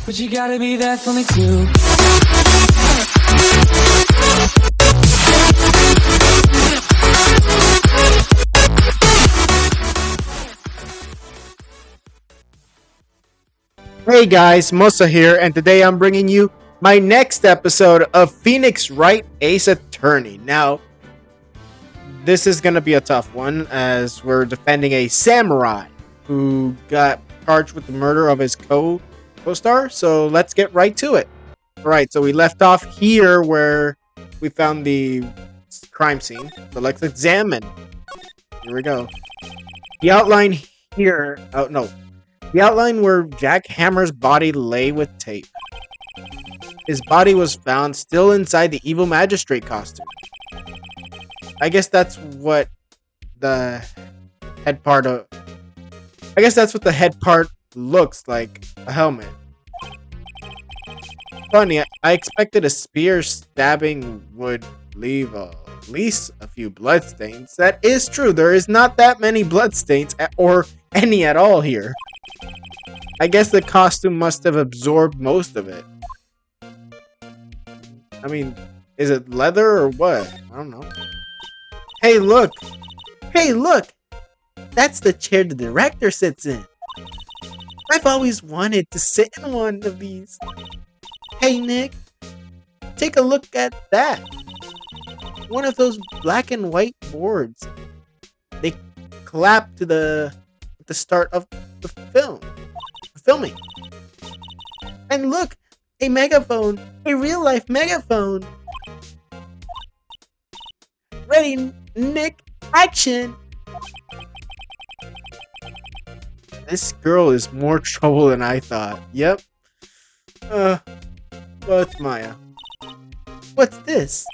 But you gotta be there for me too. Hey guys, Musa here, and today I'm bringing you my next episode of Phoenix Wright Ace Attorney. Now, this is going to be a tough one as we're defending a samurai who got charged with the murder of his co-star, so let's get right to it. Alright, so we left off here where we found the crime scene, so let's examine. Here we go. The outline here, the outline where Jack Hammer's body lay with tape. His body was found still inside the evil magistrate costume. I guess that's what the head part of... I guess that's what the head part looks like. A helmet. Funny, I expected a spear stabbing would leave at least a few bloodstains. That is true. There is not that many bloodstains, or any at all here. I guess the costume must have absorbed most of it. I mean, is it leather or what? I don't know. Hey, look! Hey, look! That's the chair the director sits in. I've always wanted to sit in one of these. Hey, Nick, take a look at that. One of those black and white boards. They clap to the start of the filming. And look, a megaphone, a real-life megaphone. Ready, Nick, action. This girl is more trouble than I thought. Yep. What's Maya? What's this?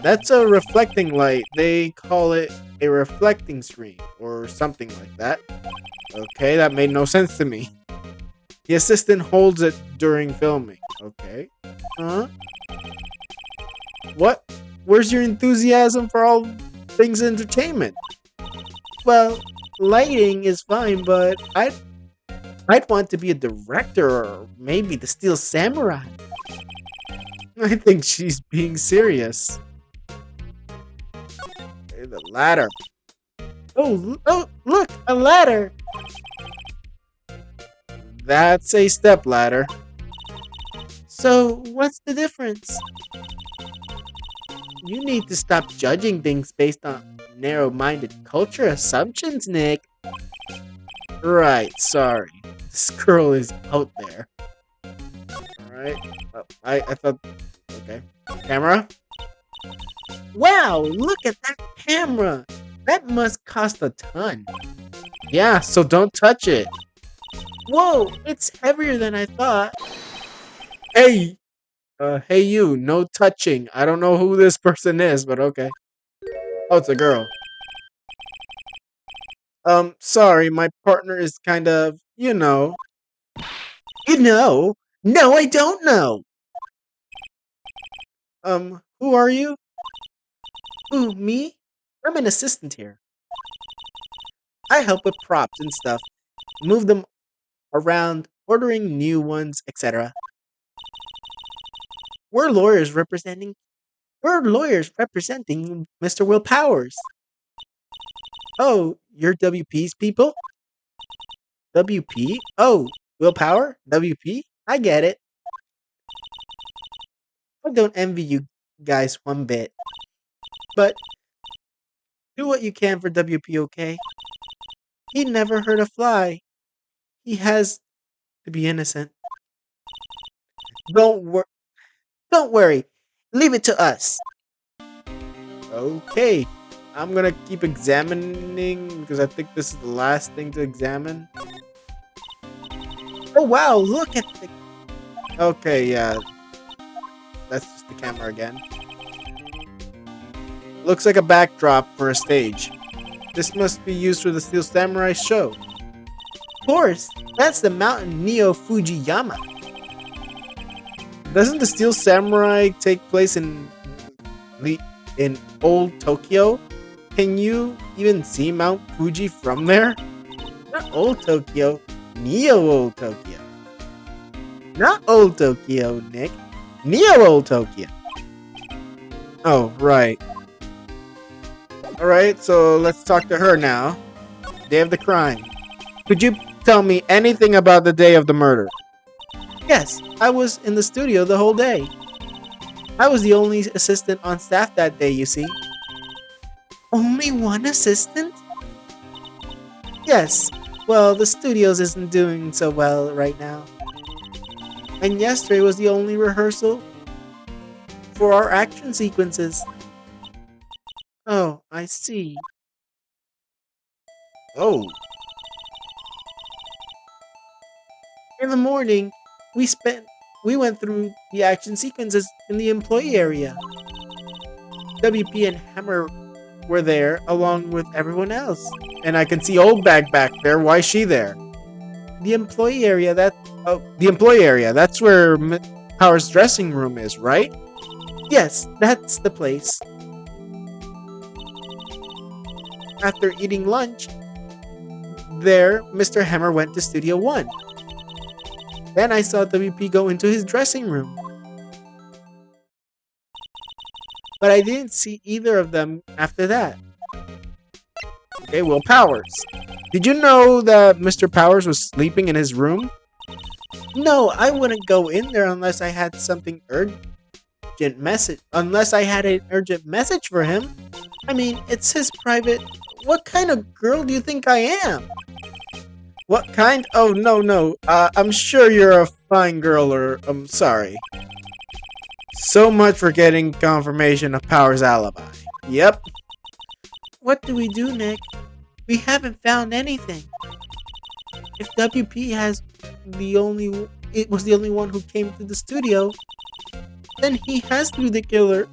That's a reflecting light. They call it a reflecting screen or something like that. Okay, that made no sense to me. The assistant holds it during filming. Okay. Huh? What? Where's your enthusiasm for all things entertainment? Well, lighting is fine, but I'd want to be a director or maybe the Steel Samurai. I think she's being serious. Hey, the ladder. Oh, look, a ladder. That's a step ladder. So, what's the difference? You need to stop judging things based on narrow-minded culture assumptions, Nick. Right, sorry. This girl is out there. Alright. Oh, I thought... Okay. Camera? Wow, look at that camera! That must cost a ton. Yeah, so don't touch it. Whoa, it's heavier than I thought. Hey! Hey you, no touching. I don't know who this person is, but okay. Oh, it's a girl. Sorry, my partner is kind of, you know. You know? No, I don't know! Who are you? Who, me? I'm an assistant here. I help with props and stuff. Move them around, ordering new ones, etc. We're lawyers representing Mr. Will Powers. Oh, you're WP's people? WP? Oh, Will Power? WP? I get it. I don't envy you guys one bit. But do what you can for WP, okay? He never hurt a fly. He has to be innocent. Don't worry. Leave it to us. Okay. I'm gonna keep examining because I think this is the last thing to examine. Oh wow, look at the... Okay, yeah. That's just the camera again. Looks like a backdrop for a stage. This must be used for the Steel Samurai show. Of course, that's the mountain Neo Fujiyama. Doesn't the Steel Samurai take place in old Tokyo? Can you even see Mount Fuji from there? Not old Tokyo, Neo Old Tokyo. Not Old Tokyo, Nick. Neo Old Tokyo. Oh, right. Alright, so let's talk to her now. Day of the crime. Could you tell me anything about the day of the murder? Yes, I was in the studio the whole day. I was the only assistant on staff that day, you see. Only one assistant? Yes. Well, the studios isn't doing so well right now. And yesterday was the only rehearsal for our action sequences. Oh, I see. Oh. In the morning, we went through the action sequences in the employee area. WP and Hammer were there along with everyone else. And I can see Old Bag back there. Why is she there? The employee area, that's where Power's dressing room is, right? Yes, that's the place. After eating lunch, there, Mr. Hammer went to Studio 1. Then I saw WP go into his dressing room. But I didn't see either of them after that. Okay, well, Powers. Did you know that Mr. Powers was sleeping in his room? No, I wouldn't go in there unless I had something unless I had an urgent message for him. I mean, it's his private... What kind of girl do you think I am? What kind? Oh, no. I'm sure you're a fine girl, or I'm sorry. So much for getting confirmation of Power's alibi. Yep. What do we do, Nick? We haven't found anything. If WP was the only one who came to the studio, then he has to be the killer.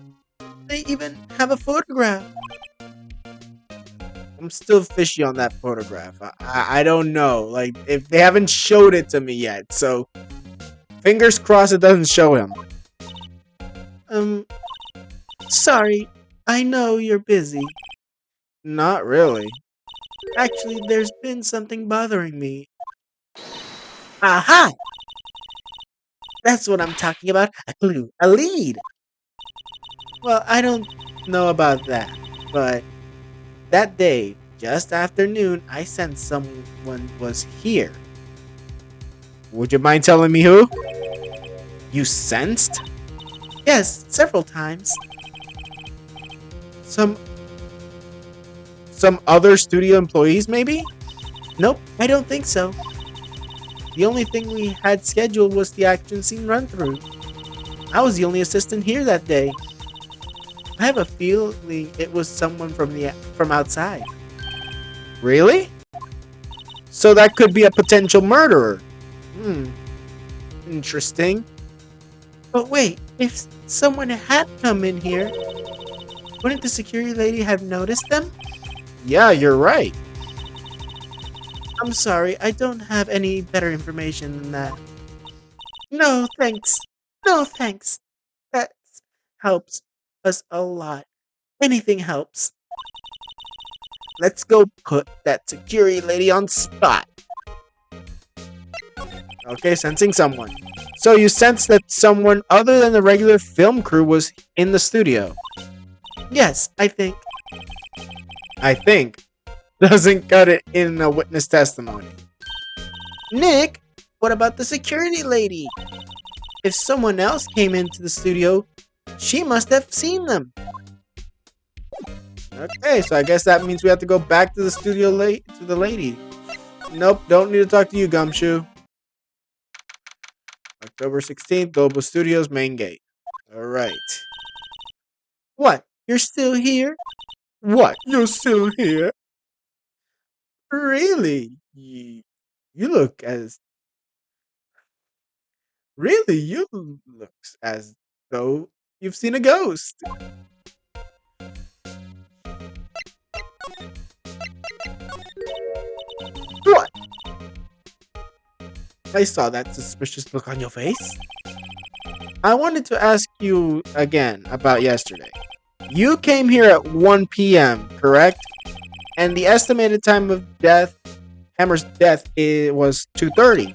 They even have a photograph. I'm still fishy on that photograph. I don't know. Like, if they haven't showed it to me yet, so fingers crossed it doesn't show him. Sorry. I know you're busy. Not really. Actually, there's been something bothering me. Aha! That's what I'm talking about. A clue. A lead. Well, I don't know about that, but that day, just after noon, I sensed someone was here. Would you mind telling me who? You sensed? Yes, several times. Some other studio employees, maybe? Nope, I don't think so. The only thing we had scheduled was the action scene run-through. I was the only assistant here that day. I have a feeling it was someone from outside. Really? So that could be a potential murderer. Interesting. But wait, if someone had come in here, wouldn't the security lady have noticed them? Yeah, you're right. I'm sorry, I don't have any better information than that. No, thanks. No, thanks. That helps us a lot. Anything helps. Let's go put that security lady on spot. Okay, sensing someone. So you sense that someone other than the regular film crew was in the studio? Yes, I think. I think doesn't cut it in a witness testimony. Nick, what about the security lady? If someone else came into the studio, she must have seen them. Okay, so I guess that means we have to go back to the studio to the lady. Nope, don't need to talk to you, Gumshoe. October 16th, Global Studios, main gate. Alright. What? You're still here? What? You're still here? Really? You look as... Really? You look as though you've seen a ghost. What? I saw that suspicious look on your face. I wanted to ask you again about yesterday. You came here at 1 p.m., correct? And the estimated time of death, Hammer's death, was 2:30.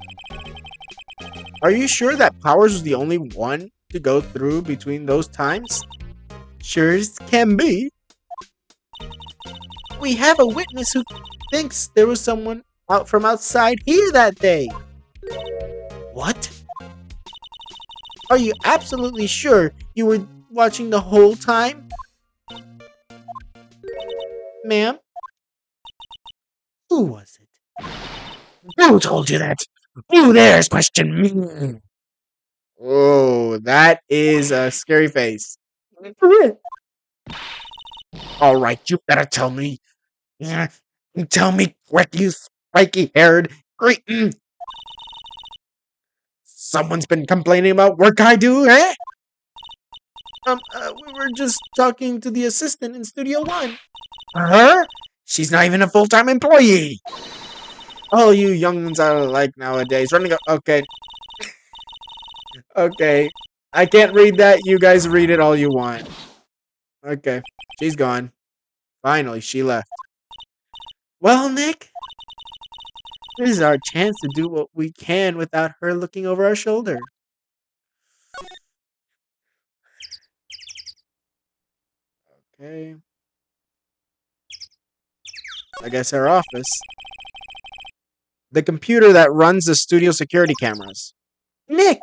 Are you sure that Powers was the only one to go through between those times? Sure as can be. We have a witness who thinks there was someone out from outside here that day. What? Are you absolutely sure you were watching the whole time? Ma'am? Who was it? Who told you that? Who dares question me? Oh, that is a scary face. All right, you better tell me. Yeah, tell me quick, you spiky-haired cretin. Someone's been complaining about work I do, eh? We were just talking to the assistant in Studio One. Her? She's not even a full-time employee. Oh, you young'uns are like nowadays. Running up. Okay. Okay. I can't read that. You guys read it all you want. Okay. She's gone. Finally, she left. Well, Nick, this is our chance to do what we can without her looking over our shoulder. Okay. I guess her office. The computer that runs the studio security cameras. Nick!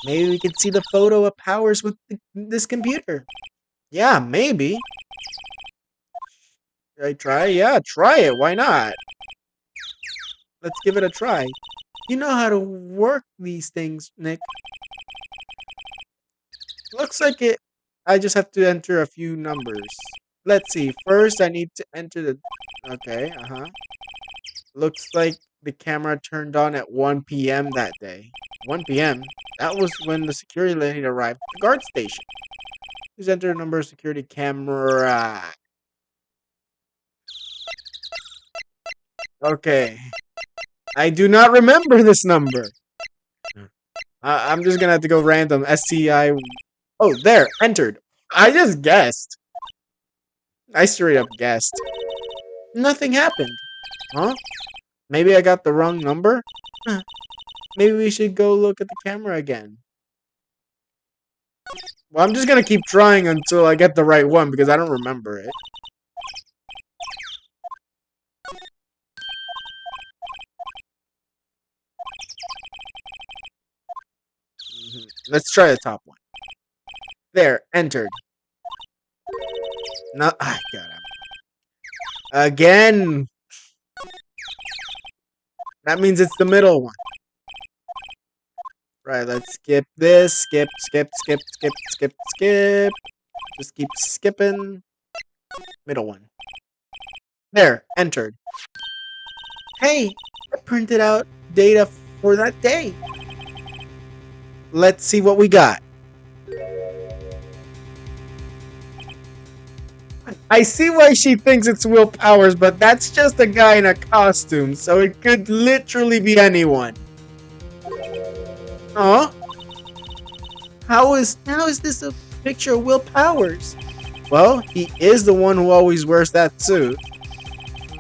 Maybe we could see the photo of Powers with this computer. Yeah, maybe. Should I try? Yeah, try it. Why not? Let's give it a try. You know how to work these things, Nick. Looks like it. I just have to enter a few numbers. Let's see. First, I need to enter the... Okay, Looks like the camera turned on at 1 p.m. that day. 1 p.m.? That was when the security lady arrived at the guard station. Please enter a number of security camera. Okay. I do not remember this number. I'm just gonna have to go random. SCI. Oh, there. Entered. I just guessed. I straight up guessed. Nothing happened. Huh? Maybe I got the wrong number? Huh. Maybe we should go look at the camera again. Well, I'm just gonna keep trying until I get the right one because I don't remember it. Let's try the top one. There, entered. No, I got him. Again. That means it's the middle one. Right, let's skip this. Skip. Just keep skipping. Middle one. There, entered. Hey, I printed out data for that day. Let's see what we got. I see why she thinks it's Will Powers, but that's just a guy in a costume, so it could literally be anyone. Huh? How is this a picture of Will Powers? Well, he is the one who always wears that suit.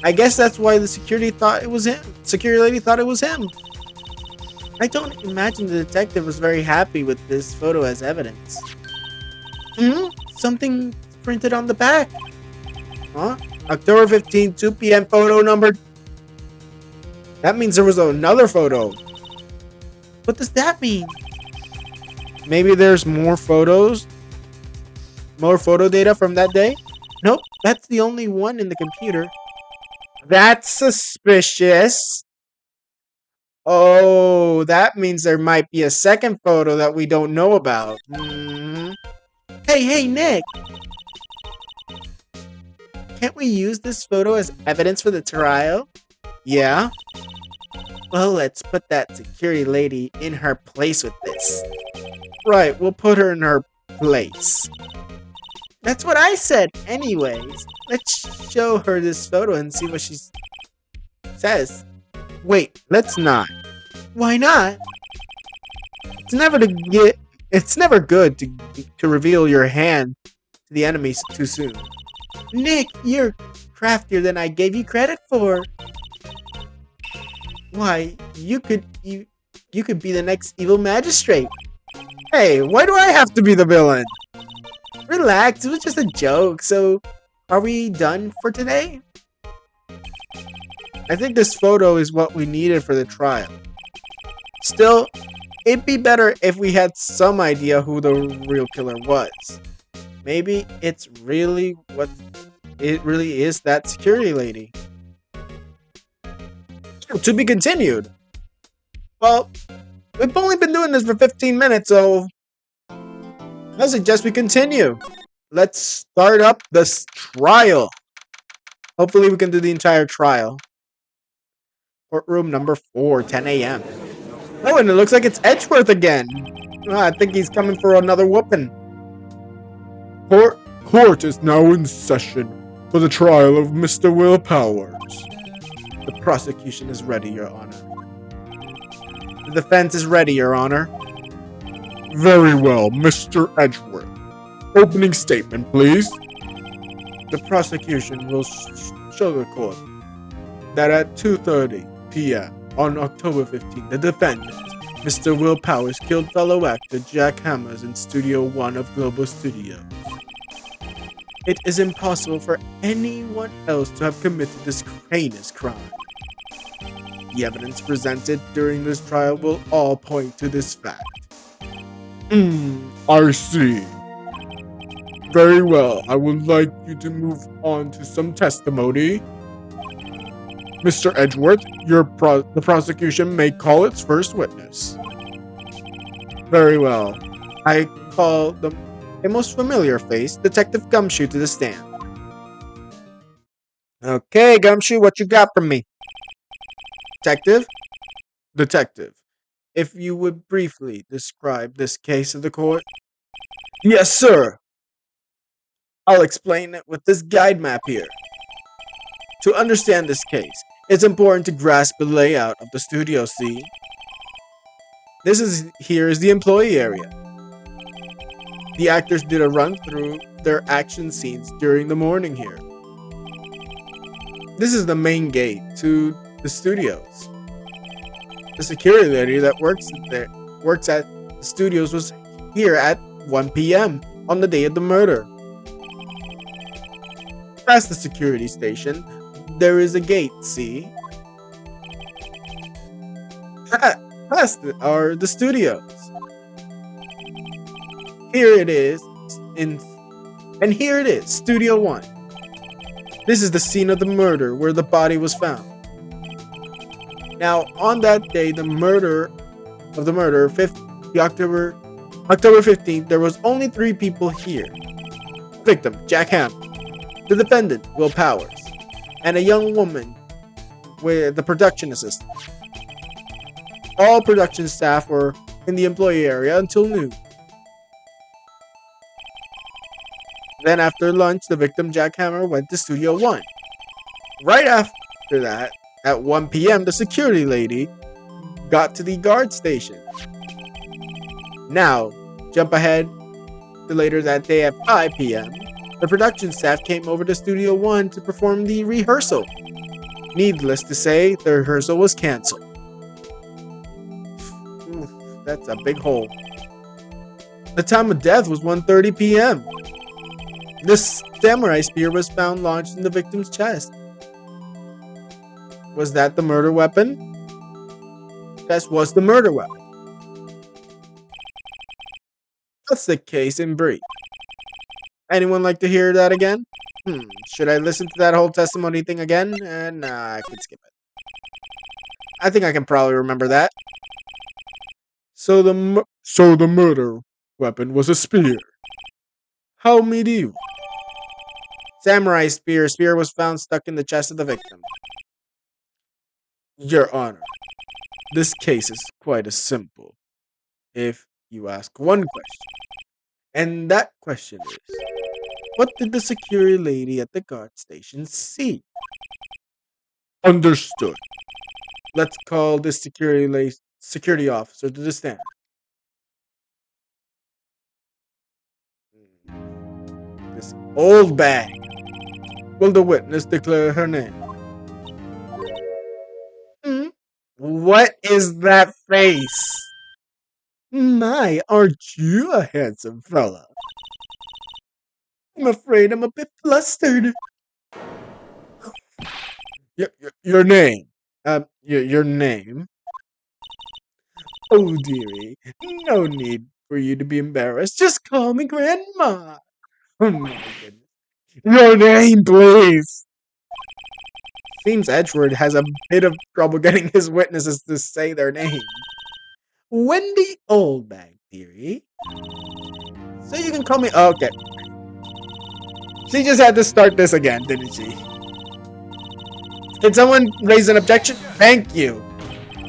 I guess that's why the security thought it was him. Security lady thought it was him. I don't imagine the detective was very happy with this photo as evidence. Something printed on the back. Huh? October 15, 2 p.m. photo number. That means there was another photo. What does that mean? Maybe there's more photos? More photo data from that day? Nope, that's the only one in the computer. That's suspicious. Oh, that means there might be a second photo that we don't know about. Hey, Nick! Can't we use this photo as evidence for the trial? Yeah? Well, let's put that security lady in her place with this. Right, we'll put her in her place. That's what I said, anyways. Let's show her this photo and see what she says. Wait, let's not. Why not? It's never good to reveal your hand to the enemy too soon. Nick, you're craftier than I gave you credit for. Why, you You could be the next evil magistrate. Hey, why do I have to be the villain? Relax, it was just a joke. So, are we done for today? I think this photo is what we needed for the trial. Still, it'd be better if we had some idea who the real killer was. Maybe it really is that security lady. To be continued. Well, we've only been doing this for 15 minutes, so I suggest we continue. Let's start up this trial. Hopefully we can do the entire trial. Courtroom number 4, 10 a.m. Oh, and it looks like it's Edgeworth again. I think he's coming for another whooping. Court is now in session for the trial of Mr. Will Powers. The prosecution is ready, Your Honor. The defense is ready, Your Honor. Very well, Mr. Edgeworth. Opening statement, please. The prosecution will show the court that at 2:30 p.m. on October 15th, the defendant, Mr. Will Powers, killed fellow actor Jack Hammers in Studio 1 of Global Studios. It is impossible for anyone else to have committed this heinous crime. The evidence presented during this trial will all point to this fact. I see. Very well, I would like you to move on to some testimony. Mr. Edgeworth, the prosecution may call its first witness. Very well. I call a most familiar face, Detective Gumshoe, to the stand. Okay, Gumshoe, what you got from me? Detective, if you would briefly describe this case to the court. Yes, sir. I'll explain it with this guide map here. To understand this case, it's important to grasp the layout of the studio, see? Here is the employee area. The actors did a run through their action scenes during the morning here. This is the main gate to the studios. The security lady that works at the studios was here at 1 p.m. on the day of the murder. Past the security station, there is a gate, see? Past are the studios. Here it is, here it is, Studio 1. This is the scene of the murder where the body was found. Now, on that day, October 15th, there was only 3 people here. Victim, Jack Hammond. The defendant, Will Powers. And a young woman with the production assistant. All production staff were in the employee area until noon. Then after lunch, the victim, Jack Hammer, went to Studio 1. Right after that, at 1 p.m., the security lady got to the guard station. Now, jump ahead to later that day at 5 p.m., the production staff came over to Studio 1 to perform the rehearsal. Needless to say, the rehearsal was canceled. Oof, that's a big hole. The time of death was 1:30 p.m. The samurai spear was found launched in the victim's chest. Was that the murder weapon? That was the murder weapon. That's the case in brief. Anyone like to hear that again? Should I listen to that whole testimony thing again? Nah, I can skip it. I think I can probably remember that. So the murder weapon was a spear. How medieval. Samurai spear. Spear was found stuck in the chest of the victim. Your Honor, this case is quite as simple if you ask one question. And that question is, what did the security lady at the guard station see? Understood. Let's call this security officer to the stand. This old bag. Will the witness declare her name? What is that face? My, aren't you a handsome fella? I'm afraid I'm a bit flustered. Your name. Your name? Oh, dearie, no need for you to be embarrassed. Just call me Grandma. Oh, my goodness. Your name, please. Seems Edgeworth has a bit of trouble getting his witnesses to say their name. Wendy Oldbag, dearie. So you can call me. Oh, okay. She just had to start this again, didn't she? Can someone raise an objection? Thank you.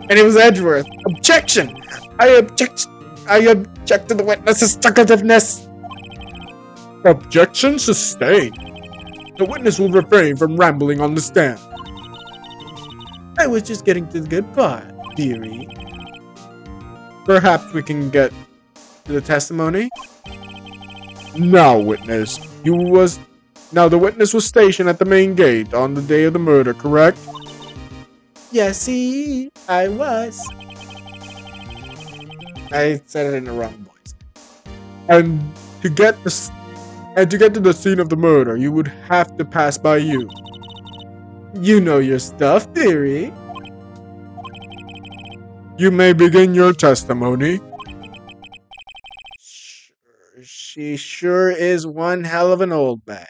And it was Edgeworth. Objection! I object to the witness's talkativeness. Objection sustained. The witness will refrain from rambling on the stand. I was just getting to the good part, dearie. Perhaps we can get to the testimony? Now, witness, the witness was stationed at the main gate on the day of the murder, correct? Yes, see, I was. I said it in the wrong voice. And to get to the scene of the murder, you would have to pass by you. You know your stuff, dearie. You may begin your testimony. She sure is one hell of an old bag.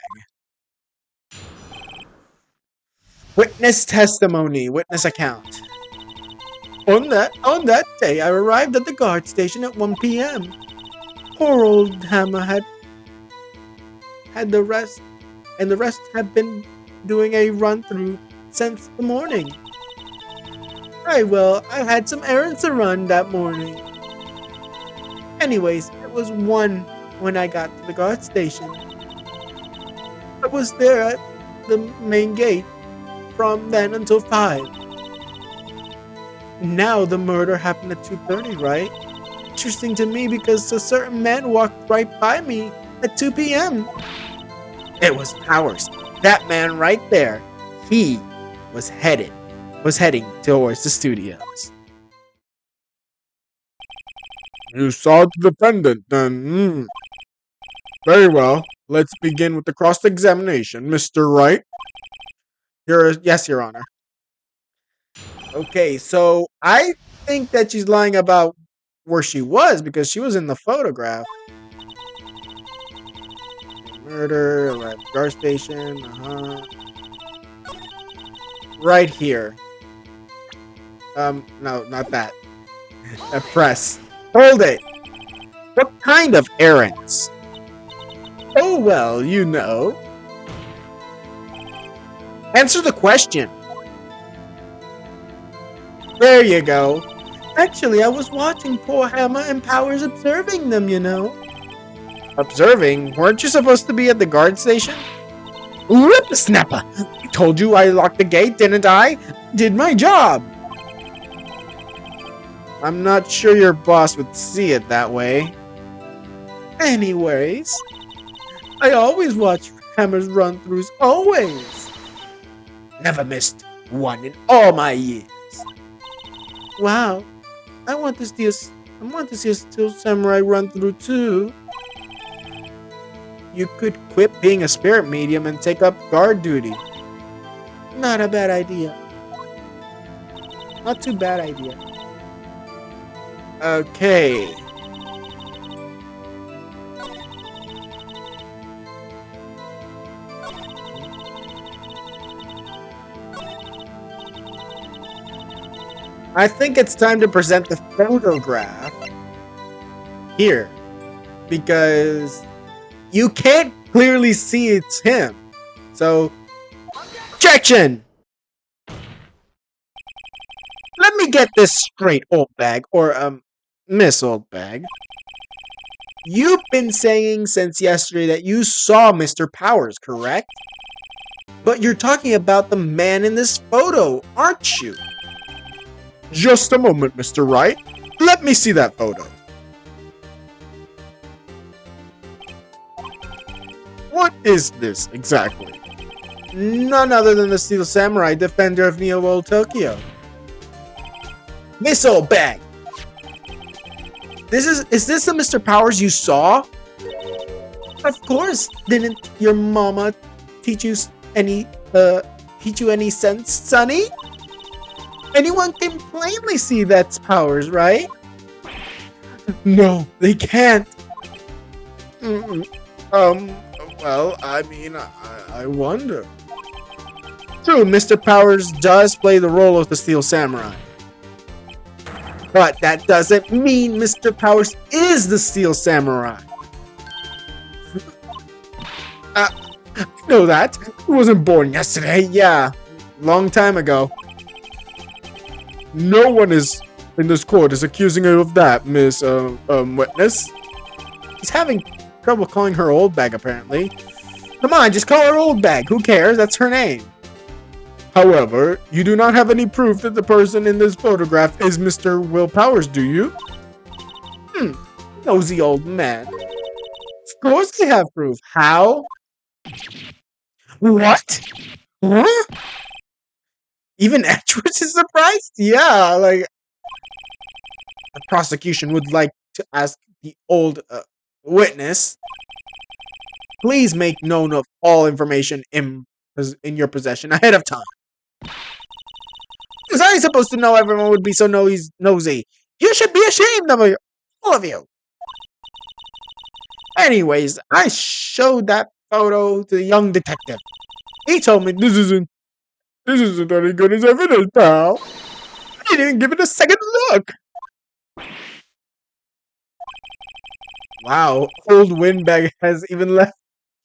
Witness testimony, witness account. On that day, I arrived at the guard station at 1 p.m. Poor old Hammer had the rest, and the rest had been doing a run-through since the morning. I had some errands to run that morning. Anyways, it was 1 when I got to the guard station. I was there at the main gate from then until 5. Now the murder happened at 2:30, right? Interesting to me because a certain man walked right by me at 2 p.m. It was Powers. That man right there. He was heading towards the studios. You saw the defendant, then. Very well. Let's begin with the cross-examination, Mr. Wright. Yes, Your Honor. Okay, so I think that she's lying about where she was because she was in the photograph. Murder, arrived at guard station, right here. No, not that. Press. Hold it. What kind of errands? Oh, well, you know. Answer the question. There you go. Actually, I was watching poor Hammer and Powers observing them, you know. Observing? Weren't you supposed to be at the guard station? Whippersnapper! I told you I locked the gate, didn't I? Did my job. I'm not sure your boss would see it that way. Anyways, I always watch Hammer's run-throughs, always. Never missed one in all my years. Wow, I want to see a Steel Samurai run-through too. You could quit being a spirit medium and take up guard duty. Not a bad idea. Not too bad idea. Okay. I think it's time to present the photograph here because you can't clearly see it's him. So, objection! Let me get this straight, old bag, or Miss Old Bag. You've been saying since yesterday that you saw Mr. Powers, correct? But you're talking about the man in this photo, aren't you? Just a moment, Mr. Wright. Let me see that photo. What is this exactly? None other than the Steel Samurai, defender of Neo World Tokyo. Missile bag. Is this the Mr. Powers you saw? Of course. Didn't your mama teach you any sense, Sonny? Anyone can plainly see that's Powers, right? No, they can't. Well, I mean, I wonder. True, Mr. Powers does play the role of the Steel Samurai. But that doesn't mean Mr. Powers is the Steel Samurai. I know that. He wasn't born yesterday. Yeah, long time ago. No one is in this court is accusing you of that, Miss Witness. He's having trouble calling her old bag, apparently. Come on, just call her old bag. Who cares? That's her name. However, you do not have any proof that the person in this photograph is Mr. Will Powers, do you? Nosy old man. Of course they have proof. How? What? Huh? Even Edgeworth is surprised? Yeah, like... The prosecution would like to ask the old witness, please make known of all information in your possession ahead of time. Was I supposed to know everyone would be so nosy? You should be ashamed of all of you. Anyways, I showed that photo to the young detective. He told me This isn't any good as evidence, pal. I didn't even give it a second look. Wow, old windbag has even left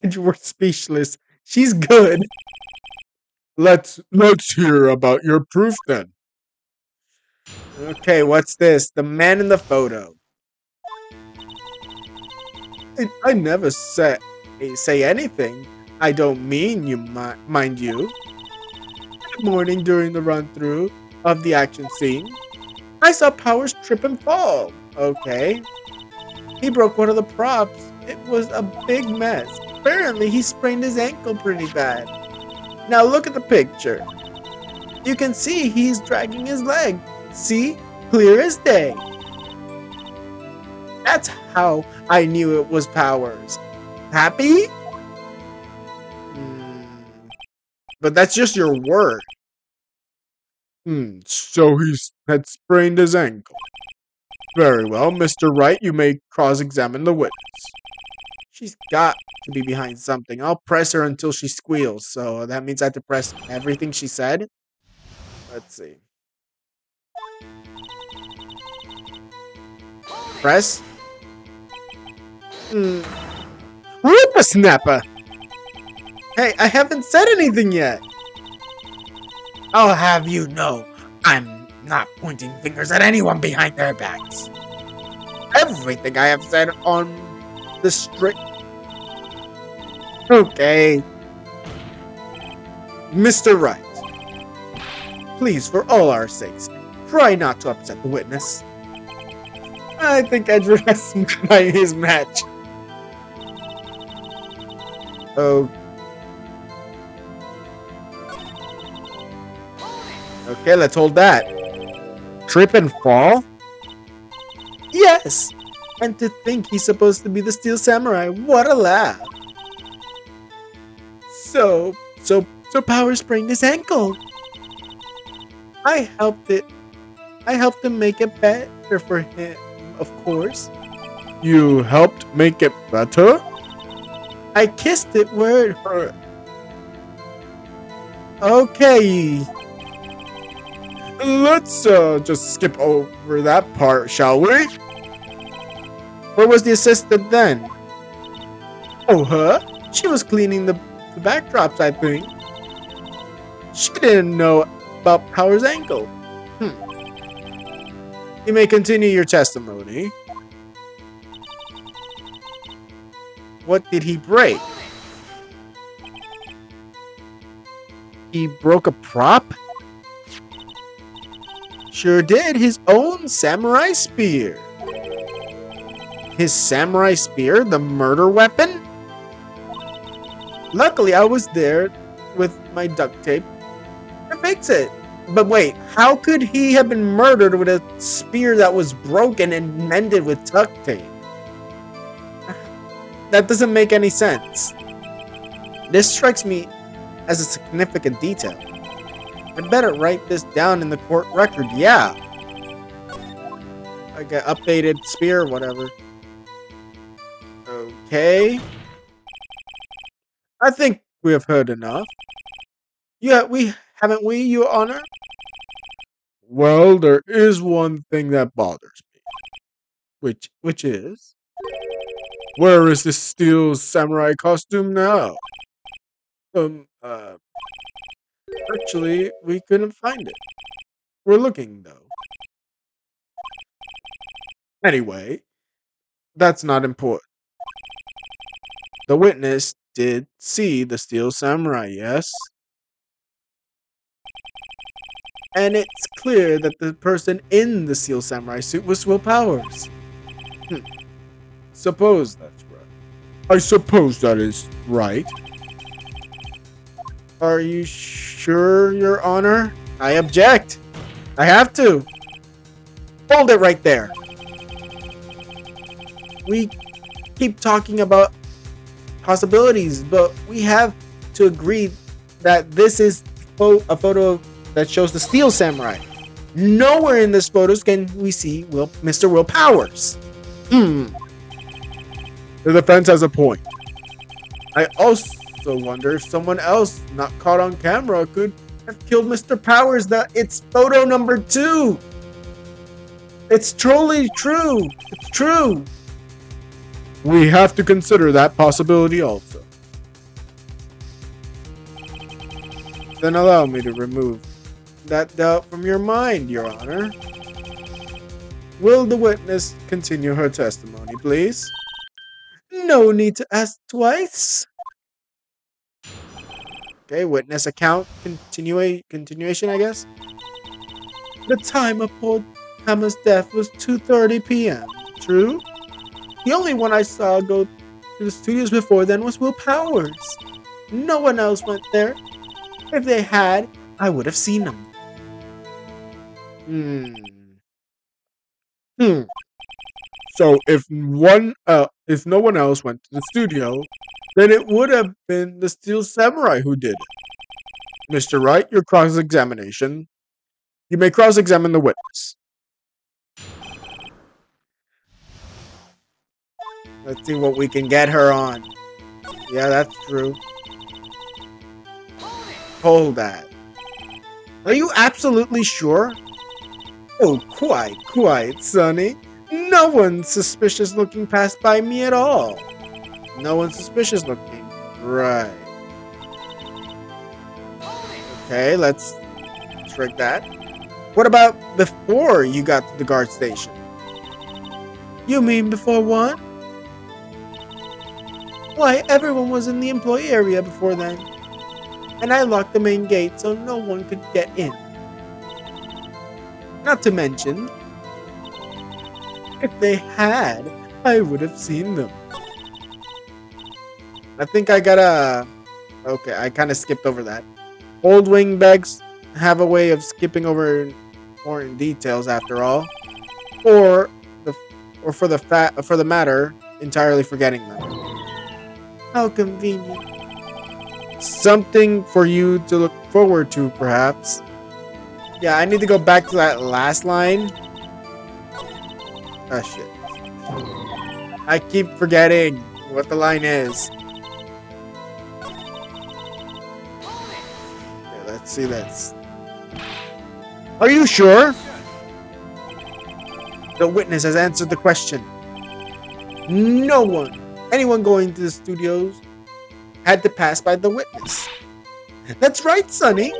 Edgeworth speechless. She's good. Let's hear about your proof then. Okay, what's this? The man in the photo. I never say anything. I don't mean you, mind you. That morning during the run-through of the action scene, I saw Powers trip and fall. Okay. He broke one of the props. It was a big mess. Apparently, he sprained his ankle pretty bad. Now look at the picture. You can see he's dragging his leg. See? Clear as day. That's how I knew it was Powers. Happy? But that's just your word. So he had sprained his ankle. Very well, Mr. Wright, you may cross-examine the witness. She's got to be behind something. I'll press her until she squeals. So that means I have to press everything she said. Let's see. Press. Whippersnapper! Hey, I haven't said anything yet. I'll have you know, I'm not pointing fingers at anyone behind their backs. Everything I have said on the straight. Okay. Mr. Wright, please, for all our sakes, try not to upset the witness. I think Edward has his match. Oh. Okay, let's hold that. Trip and fall? Yes! And to think he's supposed to be the Steel Samurai. What a laugh. So Powers sprained his ankle. I helped him make it better for him, of course. You helped make it better? I kissed it where it hurt. Okay. Let's just skip over that part, shall we? Where was the assistant then? Oh, her? She was cleaning the backdrops, I think. She didn't know about Powers' ankle. You may continue your testimony. What did he break? He broke a prop? Sure did. His own samurai spear. His samurai spear? The murder weapon? Luckily, I was there with my duct tape to fix it. But wait, how could he have been murdered with a spear that was broken and mended with duct tape? That doesn't make any sense. This strikes me as a significant detail. I better write this down in the court record, yeah. Like an updated spear or whatever. Okay. I think we have heard enough. Yeah, haven't we, Your Honor? Well, there is one thing that bothers me. Which is? Where is the steel samurai costume now? Um, uh, Actually, we couldn't find it. We're looking, though. Anyway, that's not important. The witness did see the steel samurai, yes? And it's clear that the person in the steel samurai suit was Will Powers. Suppose that's right. I suppose that is right. Are you sure, Your Honor? I object. I have to. Hold it right there. We keep talking about possibilities, but we have to agree that this is a photo that shows the steel samurai. Nowhere in this photos can we see Mr. Will Powers. The defense has a point. I also wonder if someone else not caught on camera could have killed Mr. Powers. It's photo number 2. It's truly true. It's true. We have to consider that possibility also. Then allow me to remove that doubt from your mind, Your Honor. Will the witness continue her testimony, please? No need to ask twice. Okay, witness account continuation, I guess. The time of poor Hammer's death was 2:30 p.m. True? The only one I saw go to the studios before then was Will Powers. No one else went there. If they had, I would have seen them. So if no one else went to the studio, then it would have been the Steel Samurai who did it. Mr. Wright, your cross-examination. You may cross-examine the witness. Let's see what we can get her on. Yeah, that's true. Hold that. Are you absolutely sure? Oh, quite, Sonny. No one's suspicious looking passed by me at all. No one's suspicious looking. Right. Okay, let's trick that. What about before you got to the guard station? You mean before what? Why, everyone was in the employee area before then. And I locked the main gate so no one could get in. Not to mention, if they had, I would have seen them. I think I gotta... Okay, I kind of skipped over that. Old wingbags have a way of skipping over important details after all. Or for the matter, entirely forgetting them. How convenient. Something for you to look forward to, perhaps. Yeah, I need to go back to that last line. Oh, shit. I keep forgetting what the line is. Okay, let's see this. Are you sure? The witness has answered the question. Anyone going to the studios had to pass by the witness. That's right, Sonny.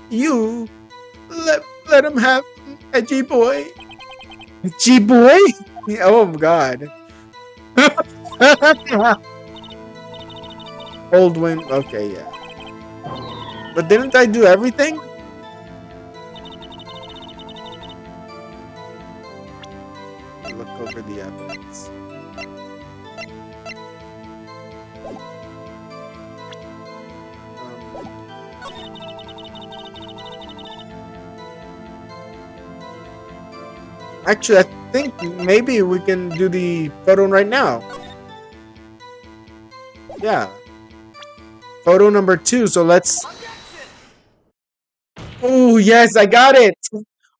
You let him have Edgy Boy. Edgy Boy? Oh my god. Old Win. Okay, yeah. But didn't I do everything? Look over the evidence. Actually, I think maybe we can do the photo right now. Yeah. Photo number 2. So let's... Oh, yes, I got it.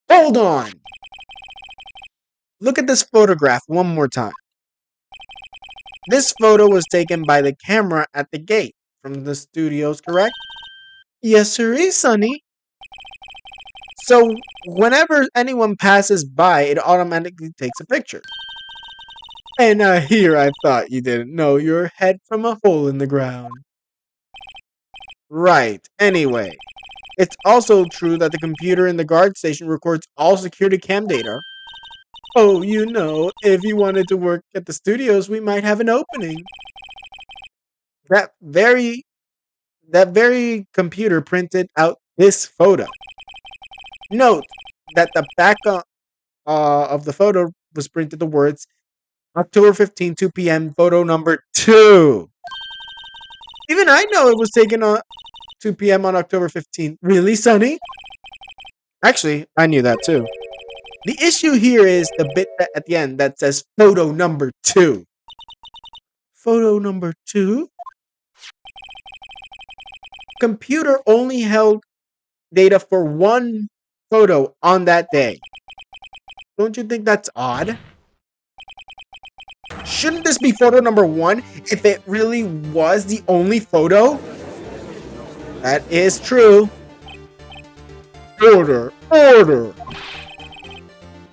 Hold on. Look at this photograph one more time. This photo was taken by the camera at the gate from the studios, correct? Yes, sir, Sonny. So whenever anyone passes by, it automatically takes a picture. And here I thought you didn't know your head from a hole in the ground. Right. Anyway, it's also true that the computer in the guard station records all security cam data. Oh, if you wanted to work at the studios, we might have an opening. That very computer printed out this photo. Note that the back of the photo was printed the words October 15, 2 p.m. photo number 2. Even I know it was taken on 2 p.m. on October 15th. Really, Sonny? Actually, I knew that too. The issue here is the bit at the end that says photo number 2. Photo number 2? Computer only held data for one photo on that day. Don't you think that's odd? Shouldn't this be photo number 1 if it really was the only photo? That is true. Order! Order!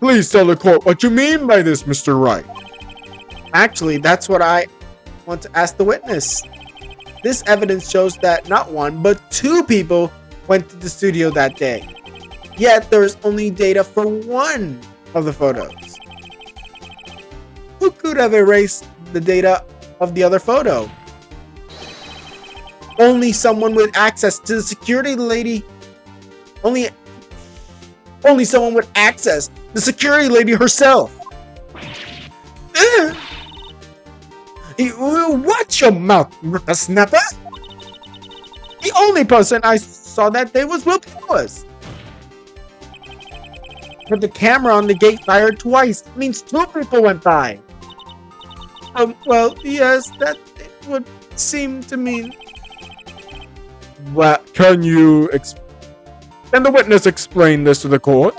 Please tell the court what you mean by this, Mr. Wright. Actually, that's what I want to ask the witness. This evidence shows that not 1, but 2 people went to the studio that day. Yet, there's only data for 1 of the photos. Who could have erased the data of the other photo? Only someone with access to the security lady. Only someone with access. The security lady herself. Watch your mouth, whippersnapper. The only person I saw that day was Will Powers. But the camera on the gate fired twice. It means 2 people went by. Well, yes, that it would seem to mean. Well, can the witness explain this to the court?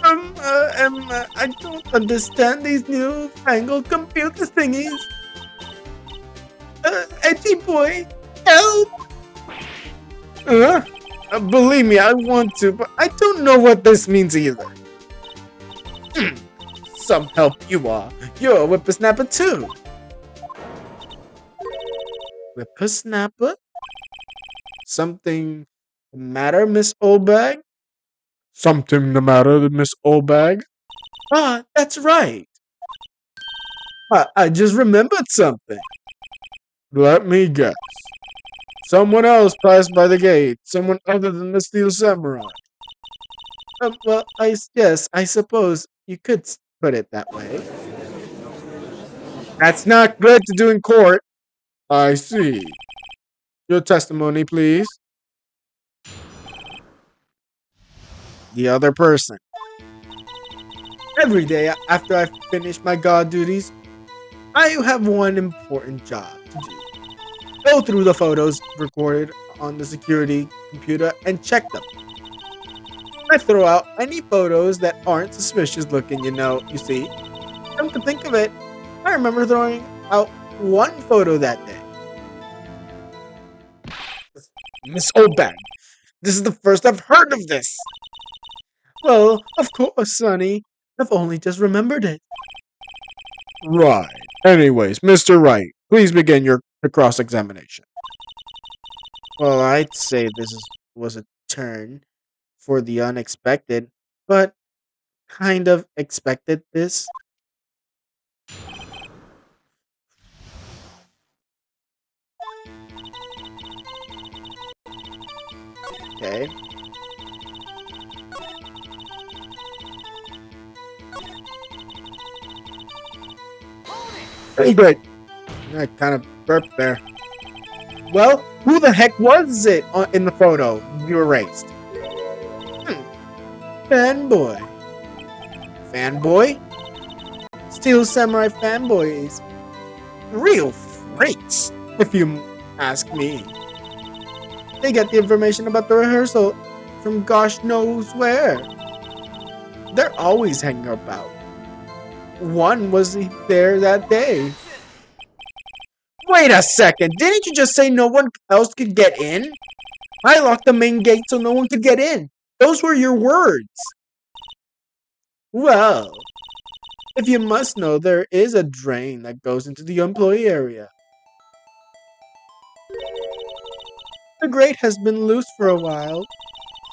I don't understand these newfangled computer thingies. Edgy boy, help! Believe me, I want to, but I don't know what this means either. Some help you are. You're a whippersnapper too. Whippersnapper? Something the matter, Miss Oldbag? Something the matter, Miss Oldbag? Ah, that's right. I just remembered something. Let me guess. Someone else passed by the gate. Someone other than the Steel Samurai. Well, yes, I suppose you could put it that way. That's not good to do in court. I see. Your testimony, please. The other person. Every day after I finish my guard duties, I have one important job to do. Go through the photos recorded on the security computer and check them. I throw out any photos that aren't suspicious looking, you see. Come to think of it, I remember throwing out 1 photo that day. Miss Oldbag, this is the first I've heard of this. Well, of course, Sonny. I've only just remembered it. Right. Anyways, Mr. Wright, please begin the cross-examination. Well, I'd say was a turn for the unexpected, but kind of expected this. Okay. Hey, great. I kind of burped there. Well, who the heck was it in the photo you erased? Fanboy. fanboy? Steel Samurai fanboys. Real freaks, if you ask me. They get the information about the rehearsal from gosh knows where. They're always hanging about. One was there that day. Wait a second, didn't you just say no one else could get in? I locked the main gate so no one could get in. Those were your words. Well, if you must know, there is a drain that goes into the employee area. The grate has been loose for a while.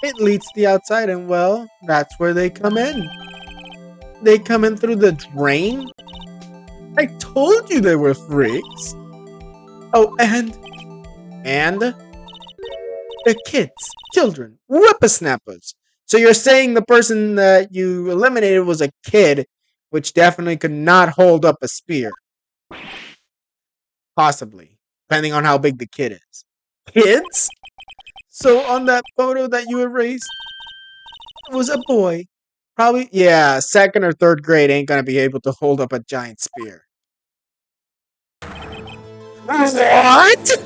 It leads to the outside and, well, that's where they come in. They come in through the drain? I told you they were freaks. Oh, and the kids, children, whippersnappers. So you're saying the person that you eliminated was a kid, which definitely could not hold up a spear. Possibly, depending on how big the kid is. Kids? So on that photo that you erased, it was a boy. Probably, yeah, second or third grade ain't gonna be able to hold up a giant spear. What?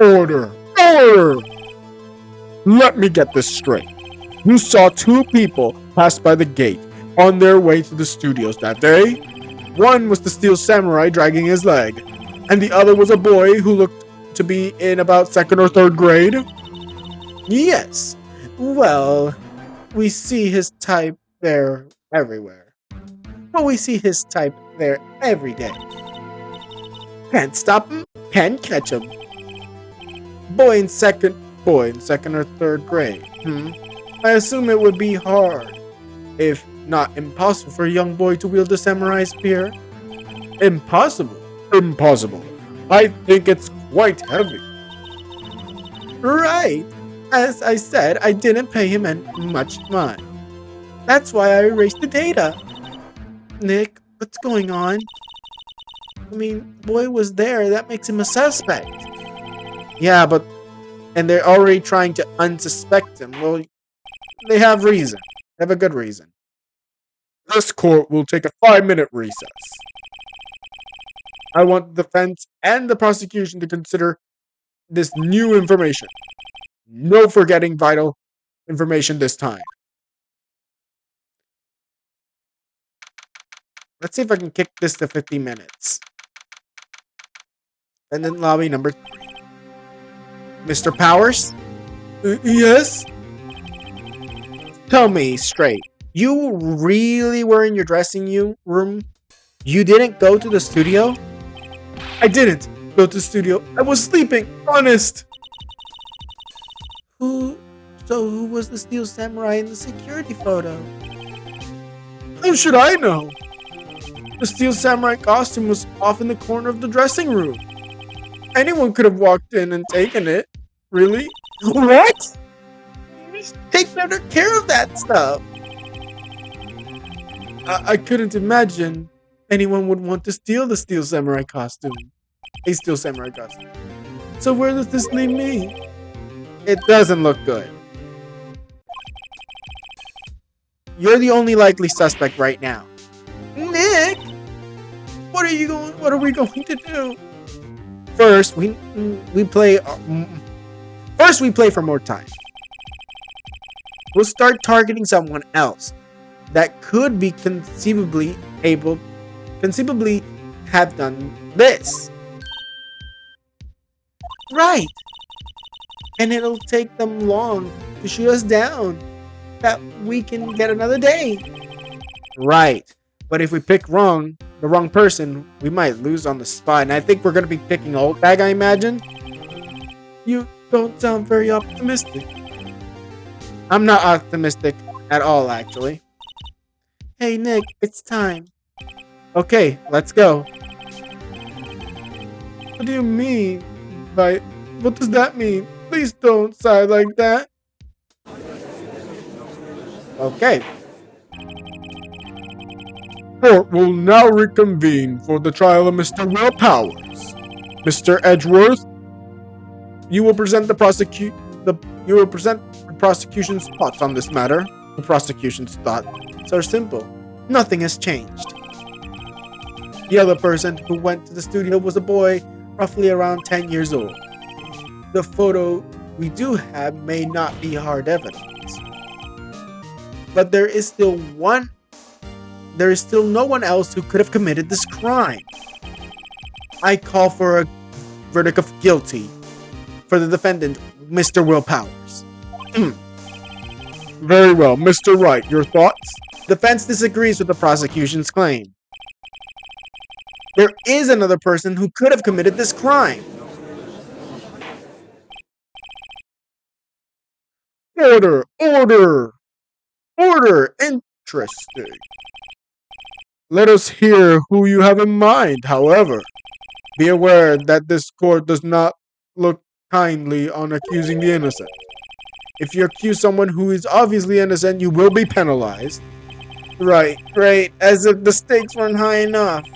Order! Order! Let me get this straight. You saw two people pass by the gate on their way to the studios that day. One was the Steel Samurai dragging his leg, and the other was a boy who looked to be in about second or third grade. Yes. Well, we see his type there everywhere. But we see his type there every day. Can't stop him, can't catch him. Boy in second or third grade. I assume it would be hard, if not impossible, for a young boy to wield a samurai spear. Impossible. Impossible. I think it's quite heavy. Right. As I said, I didn't pay him much mind. That's why I erased the data. Nick, what's going on? I mean, boy was there. That makes him a suspect. Yeah, but... And they're already trying to unsuspect him. Well, they have reason. They have a good reason. This court will take a 5-minute recess. I want the defense and the prosecution to consider this new information. No forgetting vital information this time. Let's see if I can kick this to 50 minutes. And then lobby number 3. Mr. Powers? Yes? Tell me straight. You really were in your dressing room? You didn't go to the studio? I didn't go to the studio. I was sleeping. Honest. Who was the Steel Samurai in the security photo? How should I know? The Steel Samurai costume was off in the corner of the dressing room. Anyone could have walked in and taken it. Really? What? Take better care of that stuff. I couldn't imagine anyone would want to steal the Steel Samurai costume. A Steel Samurai costume. So where does this leave me? It doesn't look good. You're the only likely suspect right now. Nick! What are we going to do? First, we play for more time. We'll start targeting someone else that could be conceivably have done this. Right. And it'll take them long to shoot us down. That we can get another day. Right. But if we pick the wrong person, we might lose on the spot. And I think we're going to be picking old bag, I imagine. You don't sound very optimistic. I'm not optimistic at all, actually. Hey, Nick, it's time. Okay, let's go. What do you mean by... What does that mean? Please don't sigh like that. Okay. Court will now reconvene for the trial of Mr. Will Powers. Mr. Edgeworth, you will present the prosecution's thoughts on this matter? The prosecution's thoughts are simple. Nothing has changed. The other person who went to the studio was a boy roughly around 10 years old. The photo we do have may not be hard evidence, but there is still no one else who could have committed this crime. I call for a verdict of guilty for the defendant, Mr. Will Powers. Very well. Mr. Wright, your thoughts? Defense disagrees with the prosecution's claim. There is another person who could have committed this crime. Order! Order! Order! Interesting. Let us hear who you have in mind, however. Be aware that this court does not look kindly on accusing the innocent. If you accuse someone who is obviously innocent, you will be penalized. Right, great, as if the stakes weren't high enough.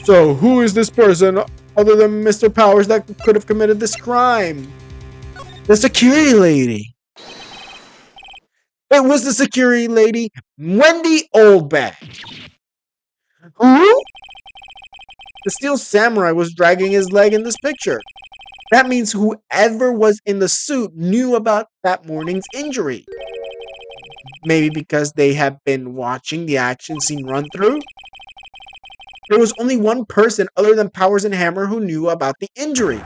So, who is this person Other than Mr. Powers that could have committed this crime? The security lady. It was the security lady, Wendy Oldbag. Who? The Steel Samurai was dragging his leg in this picture. That means whoever was in the suit knew about that morning's injury. Maybe because they had been watching the action scene run through? There was only one person other than Powers and Hammer who knew about the injury.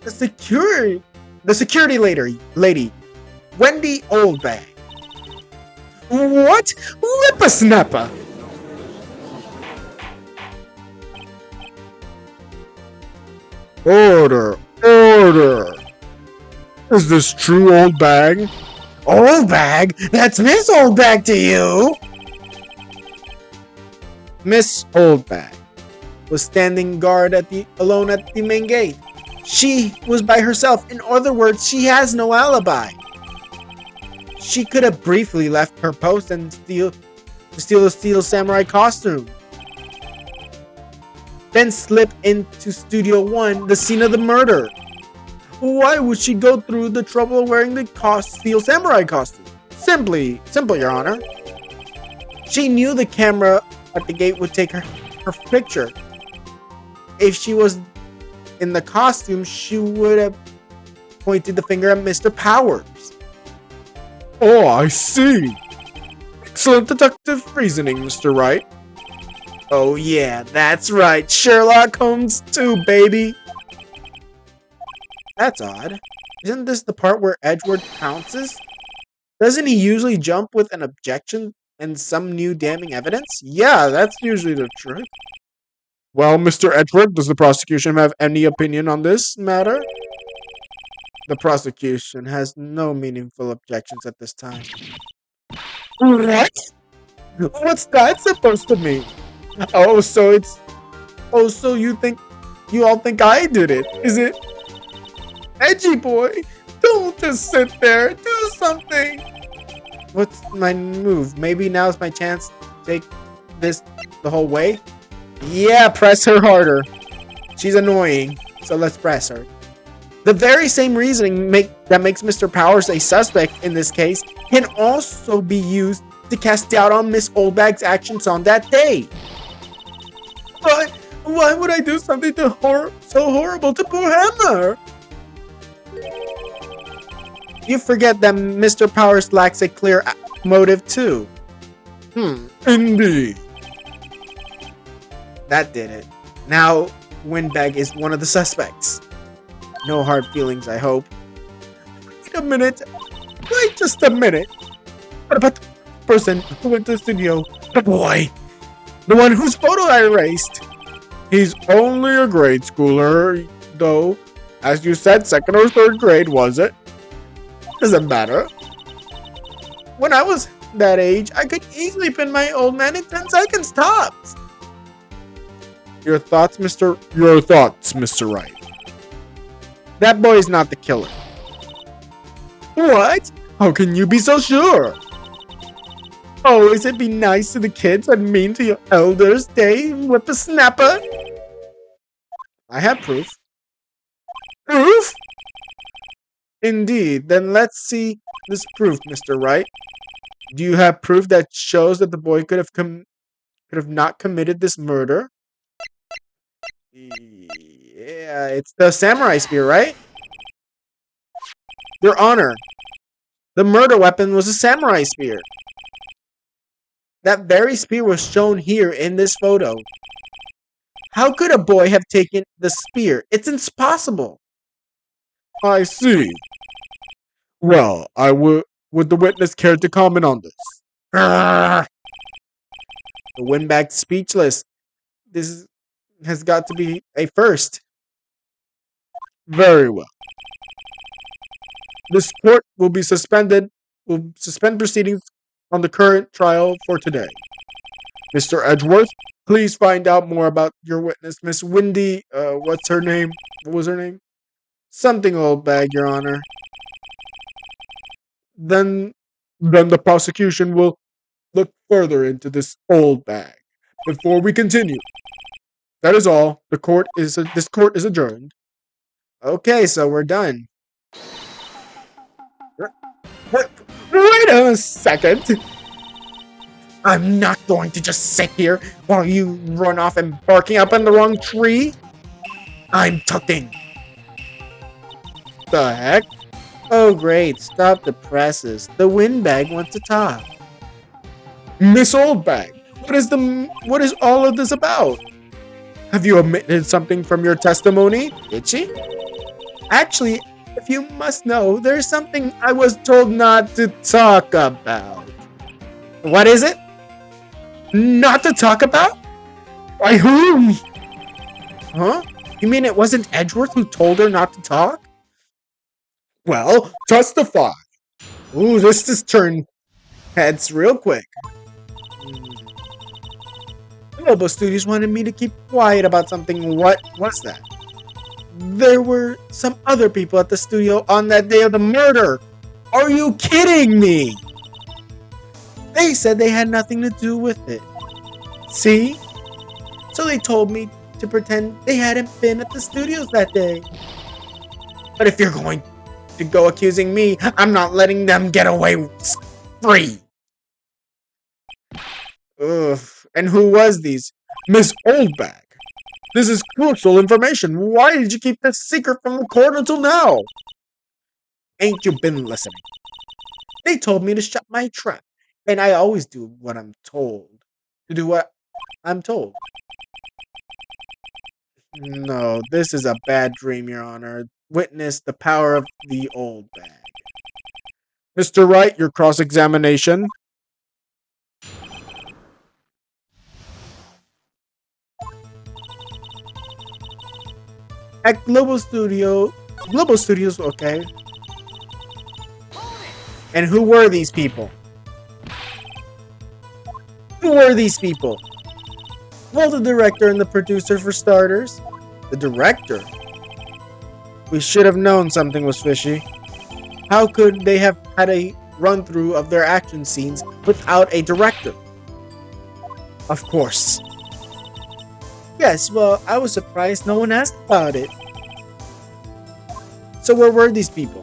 The security lady, Wendy Oldbag. What? Whippersnapper! Order! Order! Is this true, Oldbag? Oldbag? That's Miss Oldbag to you! Miss Oldbag was standing guard alone at the main gate. She was by herself. In other words, she has no alibi. She could have briefly left her post and steal the Steel Samurai costume. Then slip into Studio 1, the scene of the murder. Why would she go through the trouble of wearing the Steel Samurai costume? Simple, Your Honor. She knew the camera at the gate would take her picture. If she was in the costume, she would have pointed the finger at Mr. Powers. Oh, I see. Excellent deductive reasoning, Mr. Wright. Oh yeah, that's right. Sherlock Holmes too, baby. That's odd. Isn't this the part where Edgeworth pounces? Doesn't he usually jump with an objection and some new damning evidence? Yeah, that's usually the truth. Well, Mr. Edgeworth, does the prosecution have any opinion on this matter? The prosecution has no meaningful objections at this time. What? What's that supposed to mean? Oh, so you all think I did it, is it? Edgy boy, don't just sit there. Do something. What's my move? Maybe now's my chance to take this the whole way? Yeah, press her harder. She's annoying, so let's press her. The very same reasoning that makes Mr. Powers a suspect in this case can also be used to cast doubt on Miss Oldbag's actions on that day. But why would I do something so horrible to poor Hammer? You forget that Mr. Powers lacks a clear motive too. Indeed. That did it. Now, Windbag is one of the suspects. No hard feelings, I hope. Wait a minute. Wait just a minute. What about the person who went to the studio? The boy. The one whose photo I erased. He's only a grade schooler, though. As you said, 2nd or 3rd grade, was it? Doesn't matter. When I was that age, I could easily pin my old man in 10 seconds tops. Your thoughts, Mr. Wright? That boy's not the killer. What? How can you be so sure? Oh, is it be nice to the kids and mean to your elders, whippersnapper? I have proof. Proof? Indeed. Then let's see this proof, Mr. Wright. Do you have proof that shows that the boy could have not committed this murder? Yeah, it's the samurai spear, right? Your Honor, the murder weapon was a samurai spear. That very spear was shown here in this photo. How could a boy have taken the spear? It's impossible. I see. Well, would the witness care to comment on this? Grrr. The windbag speechless. This has got to be a first. Very well. This court will suspend proceedings on the current trial for today. Mr. Edgeworth, please find out more about your witness, Miss Windy. What's her name? What was her name? Something old bag, Your Honor. Then the prosecution will look further into this old bag before we continue. That is all. This court is adjourned. Okay, so we're done. Wait a second. I'm not going to just sit here while you run off and barking up in the wrong tree. I'm tucking. The heck? Oh great, stop the presses. The windbag wants to talk. Miss Oldbag, what is all of this about? Have you omitted something from your testimony? Did she? Actually, if you must know, there's something I was told not to talk about. What is it? Not to talk about? By whom? Huh? You mean it wasn't Edgeworth who told her not to talk? Well, testify. Ooh, this just turned heads real quick. Global Studios wanted me to keep quiet about something. What was that? There were some other people at the studio on that day of the murder. Are you kidding me? They said they had nothing to do with it. See? So they told me to pretend they hadn't been at the studios that day. But if you're going to go accusing me, I'm not letting them get away free. Ugh. And who was these? Miss Oldbag. This is crucial information. Why did you keep this secret from the court until now? Ain't you been listening? They told me to shut my trap. And I always do what I'm told. To do what I'm told. No, this is a bad dream, Your Honor. Witness the power of the old bag. Mr. Wright, your cross-examination. At Global Studios, okay. And who were these people? Who were these people? Well, the director and the producer for starters. The director? We should have known something was fishy. How could they have had a run-through of their action scenes without a director? Of course. Yes, well, I was surprised no one asked about it. So where were these people?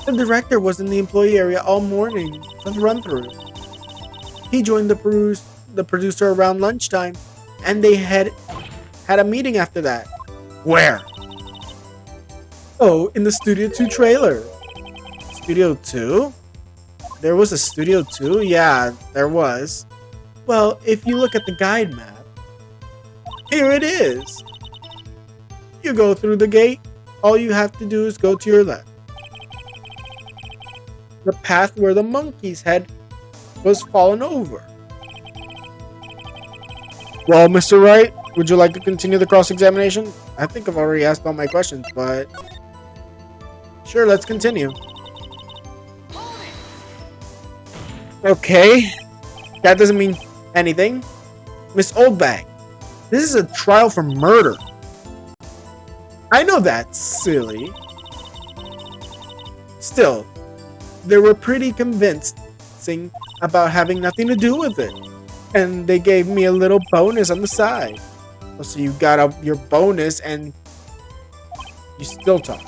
The director was in the employee area all morning for the run-through. He joined the producer around lunchtime, and they had a meeting after that. Where? Oh, in the Studio 2 trailer. Studio 2? There was a Studio 2? Yeah, there was. Well, if you look at the guide map, here it is. You go through the gate, all you have to do is go to your left. The path where the monkey's head was fallen over. Well, Mr. Wright, would you like to continue the cross-examination? I think I've already asked all my questions, but... Sure, let's continue. Okay, that doesn't mean anything. Miss Oldbag, this is a trial for murder. I know that's silly. Still, they were pretty convincing about having nothing to do with it. And they gave me a little bonus on the side. So you got your bonus and you still talk.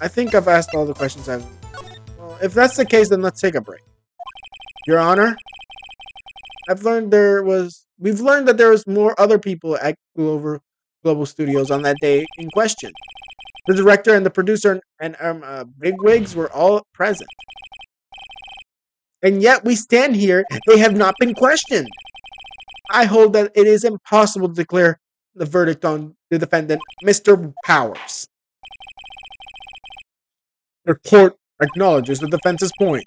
I think I've asked all the questions I've... Well, if that's the case, then let's take a break. Your Honor, we've learned that there was more other people at Global Studios on that day in question. The director and the producer and bigwigs were all present. And yet we stand here, they have not been questioned. I hold that it is impossible to declare the verdict on the defendant, Mr. Powers. The court acknowledges the defense's point.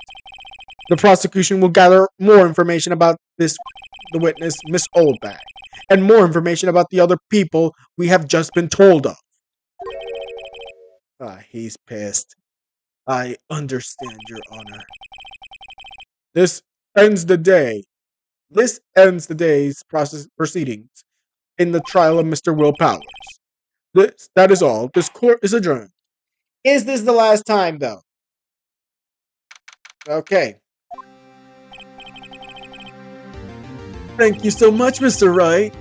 The prosecution will gather more information about the witness, Miss Oldbag, and more information about the other people we have just been told of. He's pissed. I understand, Your Honor. This ends the day. This ends the day's proceedings in the trial of Mr. Will Powers. That is all. This court is adjourned. Is this the last time, though? Okay. Thank you so much, Mr. Wright.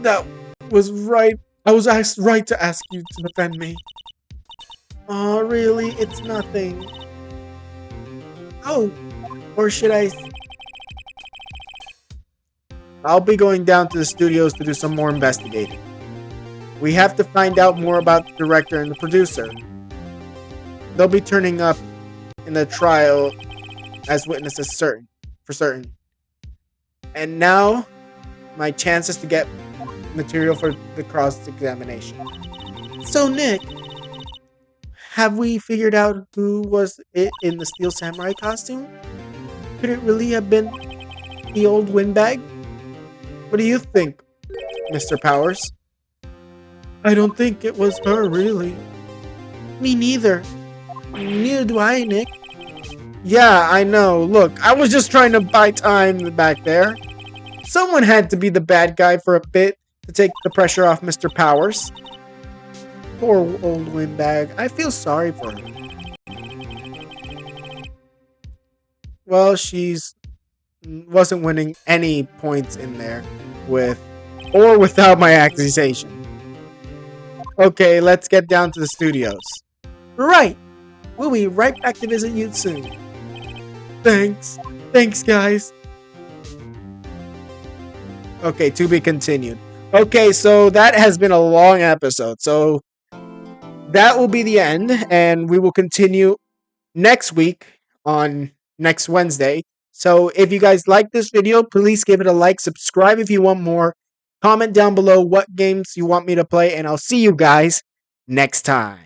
That was right. I was asked right to ask you to defend me. Oh, really? It's nothing. Oh, or should I... I'll be going down to the studios to do some more investigating. We have to find out more about the director and the producer. They'll be turning up in the trial as witnesses for certain. And now, my chances to get material for the cross-examination. So, Nick, have we figured out who was it in the Steel Samurai costume? Could it really have been the old windbag? What do you think, Mr. Powers? I don't think it was her, really. Me neither. Neither do I, Nick. Yeah, I know. Look, I was just trying to buy time back there. Someone had to be the bad guy for a bit to take the pressure off Mr. Powers. Poor old windbag. I feel sorry for her. Well, she's wasn't winning any points in there with or without my accusation. Okay, let's get down to the studios. Right. We'll be right back to visit you soon. Thanks. Thanks, guys. Okay, to be continued. Okay, so that has been a long episode. So that will be the end, and we will continue next week on next Wednesday. So if you guys like this video, please give it a like, subscribe if you want more, comment down below what games you want me to play, and I'll see you guys next time.